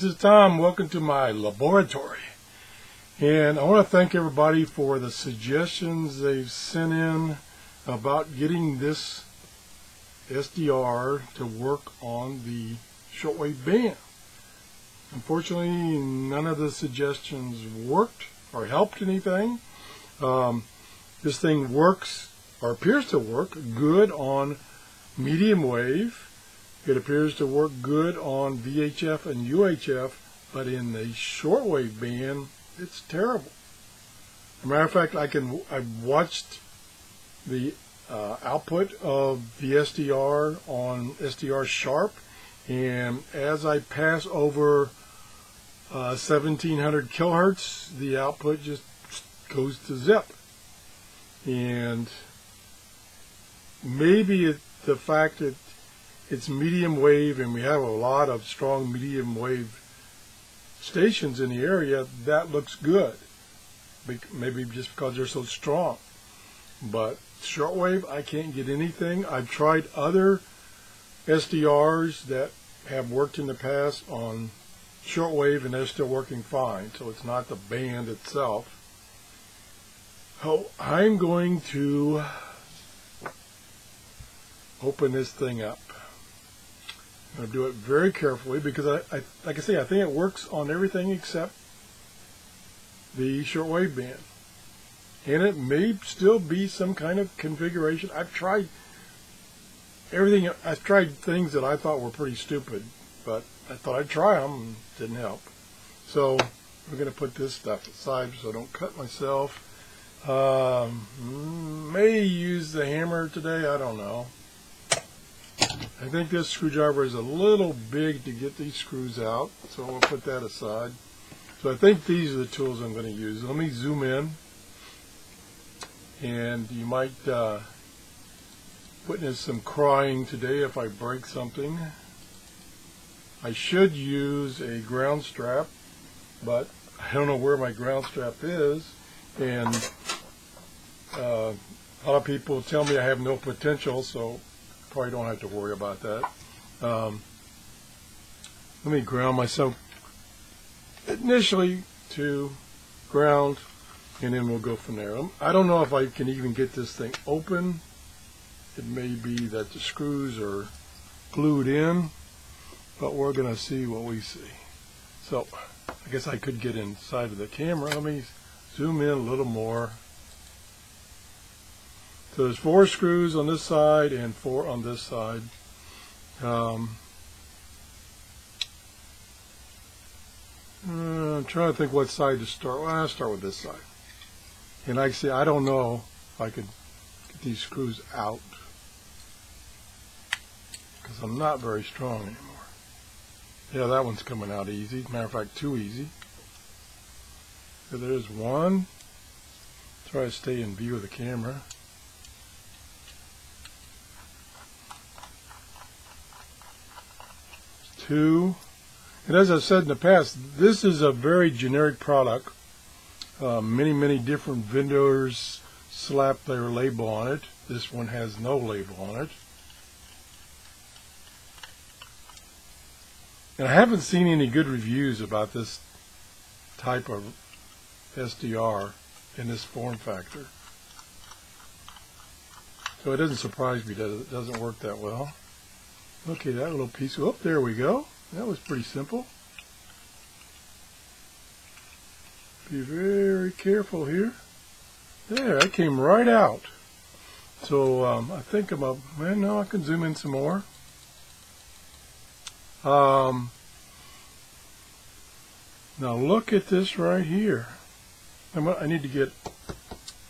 this is Tom. Welcome to my laboratory. And I want to thank everybody for the suggestions they've sent in about getting this SDR to work on the shortwave band. Unfortunately, none of the suggestions worked or helped anything. This thing works, or appears to work, good on medium wave. It appears to work good on VHF and UHF, but in the shortwave band, it's terrible. As a matter of fact, I've watched the output of the SDR on SDR Sharp, and as I pass over 1700 kilohertz, the output just goes to zip. And maybe the fact that it's medium wave, and we have a lot of strong medium wave stations in the area, that looks good. Maybe just because they're so strong. But shortwave, I can't get anything. I've tried other SDRs that have worked in the past on shortwave, and they're still working fine. So it's not the band itself. So I'm going to open this thing up. I'm going to do it very carefully because, like I say, I think it works on everything except the shortwave band. And it may still be some kind of configuration. I've tried everything. I've tried things that I thought were pretty stupid, but I thought I'd try them and it didn't help. So we're going to put this stuff aside so I don't cut myself. May use the hammer today, I don't know. I think this screwdriver is a little big to get these screws out, so we'll put that aside. So I think these are the tools I'm going to use. Let me zoom in, and you might witness some crying today if I break something. I should use a ground strap, but I don't know where my ground strap is, and a lot of people tell me I have no potential, so probably don't have to worry about that. Let me ground myself initially to ground, and then we'll go from there. I don't know if I can even get this thing open. It may be that the screws are glued in, but we're going to see what we see. So I guess I could get inside of the camera. Let me zoom in a little more. So there's 4 screws on this side and 4 on this side. I'm trying to think what side to start. Well, I'll start with this side. And like I say, I don't know if I could get these screws out because I'm not very strong anymore. Yeah, that one's coming out easy. Matter of fact, too easy. So there's one. Try to stay in view of the camera. 2, and as I've said in the past, this is a very generic product. Many different vendors slap their label on it. This one has no label on it. And I haven't seen any good reviews about this type of SDR in this form factor. So it doesn't surprise me that it doesn't work that well. Okay, that little piece, oh, there we go. That was pretty simple. Be very careful here. There, that came right out. So I think I'm up, well, no, I can zoom in some more. Now look at this right here. I need to get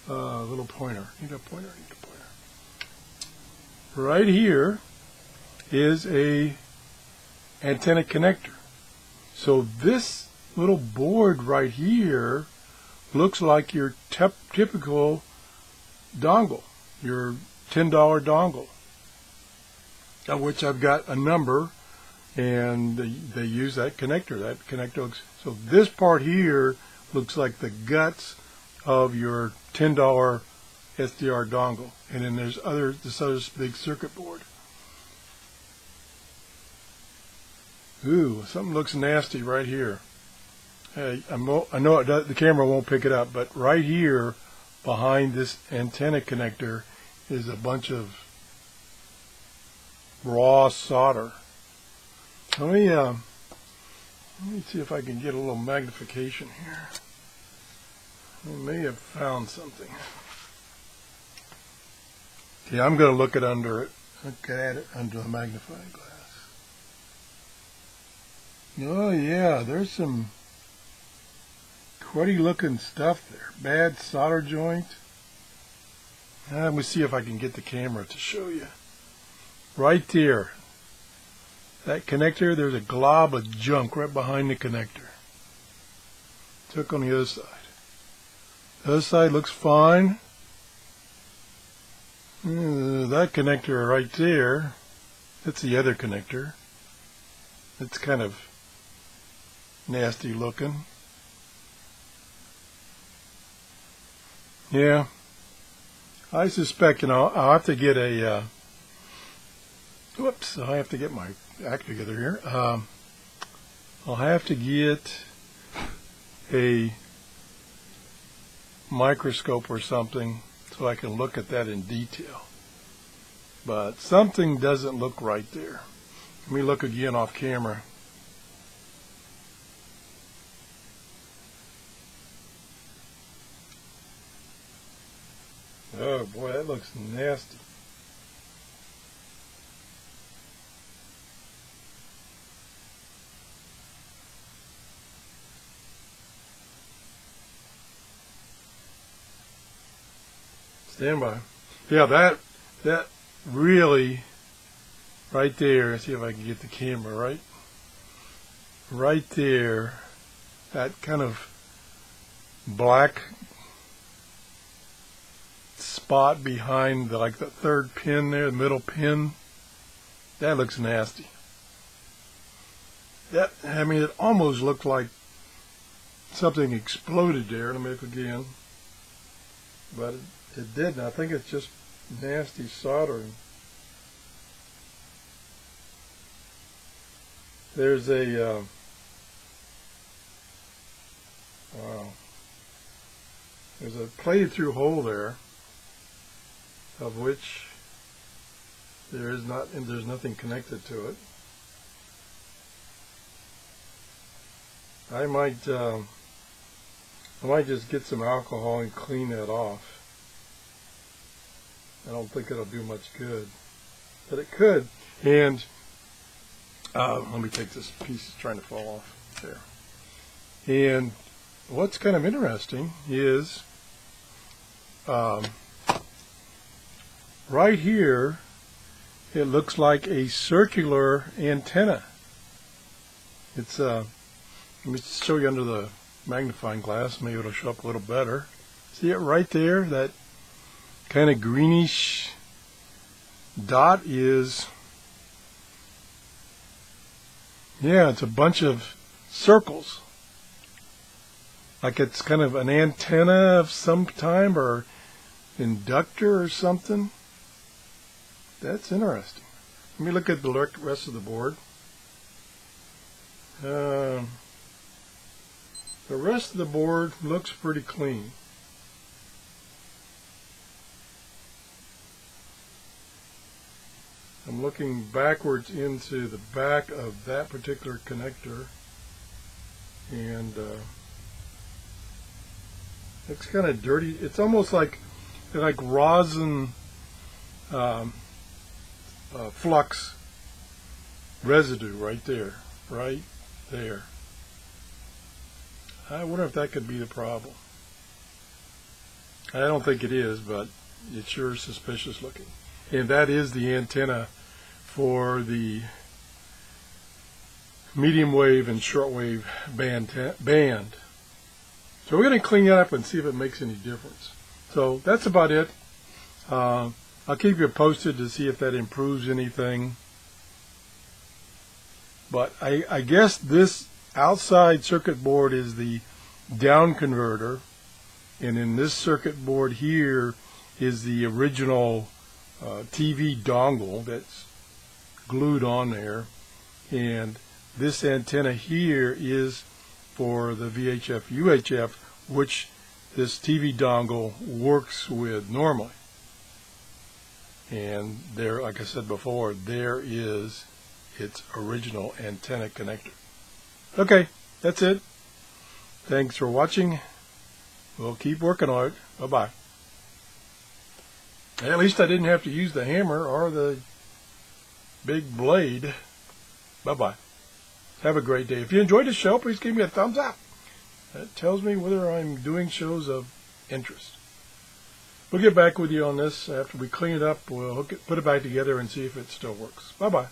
a little pointer. Need a pointer. Right here is a antenna connector. So this little board right here looks like your typical dongle, your $10 dongle, of which I've got a number, and they use that connector. That connector looks, so this part here looks like the guts of your $10 SDR dongle, and then there's this other big circuit board. Ooh, something looks nasty right here. Hey, I know the camera won't pick it up, but right here behind this antenna connector is a bunch of raw solder. Let me see if I can get a little magnification here. I may have found something. Okay, I'm going to look at it under the magnifying glass. Oh yeah, there's some cruddy looking stuff there. Bad solder joint. Let me see if I can get the camera to show you. Right there. That connector, there's a glob of junk right behind the connector. Took on the other side. The other side looks fine. That connector right there, that's the other connector. It's kind of nasty looking. Yeah, I suspect, I'll have to get a, whoops, I have to get my act together here. I'll have to get a microscope or something so I can look at that in detail. But something doesn't look right there. Let me look again off camera. Oh boy, that looks nasty. Stand by. Yeah, that really right there. See if I can get the camera right there. That kind of black spot behind the third pin there, the middle pin. That looks nasty. It almost looked like something exploded there. Let me look again. But it didn't. I think it's just nasty soldering. There's a wow. There's a plated through hole there, of which there's nothing connected to it. I might just get some alcohol and clean that off. I don't think it'll do much good, but it could. And let me take this piece that's trying to fall off there. And what's kind of interesting is right here, it looks like a circular antenna. It's let me show you under the magnifying glass. Maybe it'll show up a little better. See it right there? That kind of greenish dot is, yeah, it's a bunch of circles. Like it's kind of an antenna of some type or inductor or something. That's interesting. Let me look at the rest of the board. The rest of the board looks pretty clean. I'm looking backwards into the back of that particular connector, and it's kind of dirty. It's almost like rosin flux residue right there. I wonder if that could be the problem. I don't think it is, but it sure is suspicious looking. And that is the antenna for the medium wave and shortwave band. So we're going to clean it up and see if it makes any difference. So that's about it. I'll keep you posted to see if that improves anything. But I guess this outside circuit board is the down converter, and in this circuit board here is the original TV dongle that's glued on there, and this antenna here is for the VHF UHF, which this TV dongle works with normally. And there, like I said before, there is its original antenna connector. Okay, that's it. Thanks for watching. We'll keep working on it. Bye-bye. At least I didn't have to use the hammer or the big blade. Bye-bye. Have a great day. If you enjoyed the show, please give me a thumbs up. That tells me whether I'm doing shows of interest. We'll get back with you on this after we clean it up. We'll put it back together and see if it still works. Bye-bye.